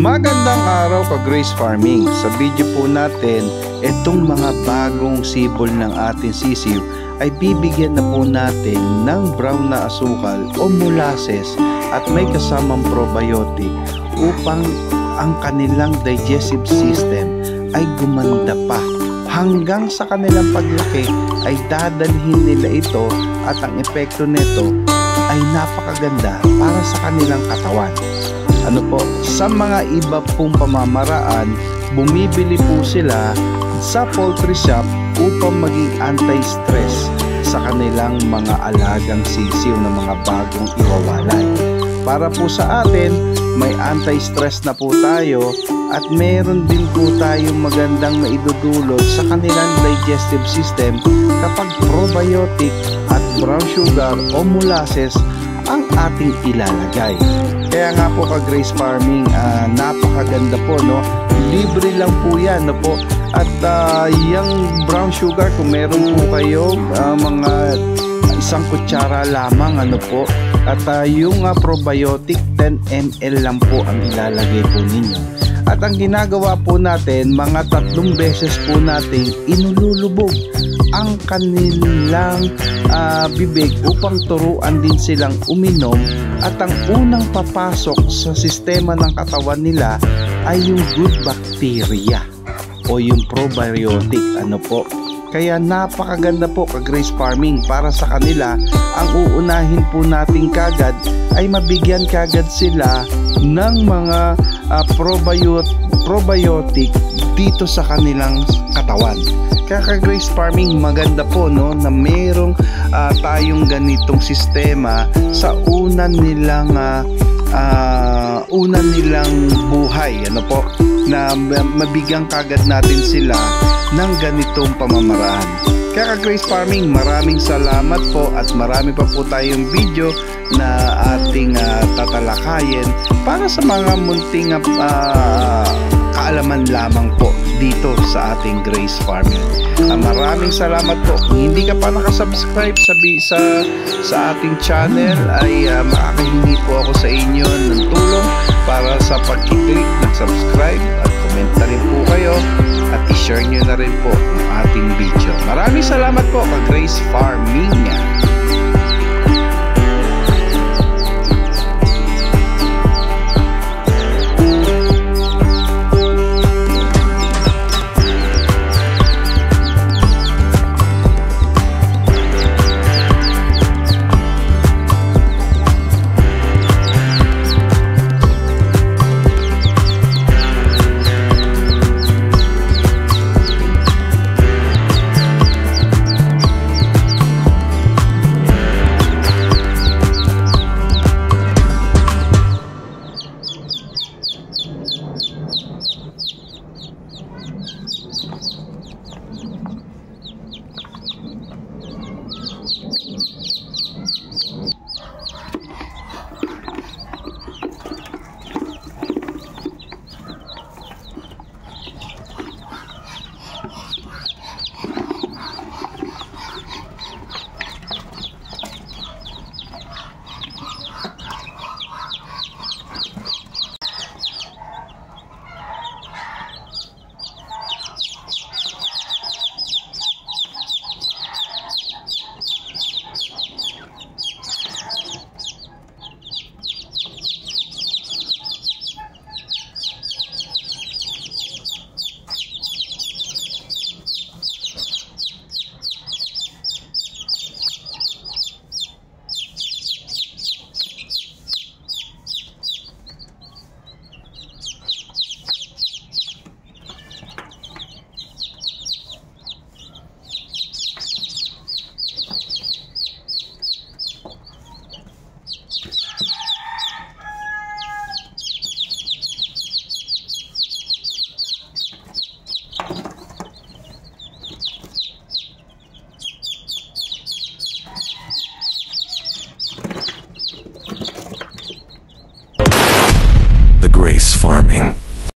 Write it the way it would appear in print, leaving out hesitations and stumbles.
Magandang araw ka Grace Farming. Sa video po natin, itong mga bagong sibol ng ating sisiw ay bibigyan na po natin ng brown na asukal o molasses at may kasamang probiotic upang ang kanilang digestive system ay gumanda pa. Hanggang sa kanilang paglaki ay dadalhin nila ito at ang epekto nito ay napakaganda para sa kanilang katawan. Sa mga iba pong pamamaraan, bumibili po sila sa poultry shop upang maging anti-stress sa kanilang mga alagang sisiw na mga bagong iwawalay. Para po sa atin, may anti-stress na po tayo at meron din po tayong magandang maidudulot sa kanilang digestive system kapag probiotic at brown sugar o molasses ang ating ilalagay. Kaya nga po ka Grace Farming, napakaganda po, no? Libre lang po yan, no po? At yung brown sugar, kung meron po kayo mga isang kutsara lamang, po? At yung probiotic 10 ml lang po ang ilalagay po ninyo. At ang ginagawa po natin, mga 3 beses po natin inululubog ang kanilang bibig upang turuan din silang uminom, at ang unang papasok sa sistema ng katawan nila ay yung good bacteria o yung probiotic, po. Kaya napakaganda po ka Grace Farming para sa kanila. Ang uunahin po natin kagad ay mabigyan kagad sila ng mga probiotic dito sa kanilang katawan. Kaya ka Grace Farming, maganda po, no, na merong tayong ganitong sistema sa una nilang buhay, po, na mabigyan kagad natin sila ng ganitong pamamaraan. Kaya ka Grace Farming, maraming salamat po at marami pa po tayong video na ating tatalakayin para sa mga munting kaalaman lamang po dito sa ating Grace Farming. Maraming salamat po. Kung hindi ka pa nakasubscribe sa ating channel ay makakahingi po ako sa inyo ng tulong para sa pag-click ng subscribe at comment na rin po kayo at i-share nyo na rin po ang ating video. Maraming salamat po ka Grace Farming.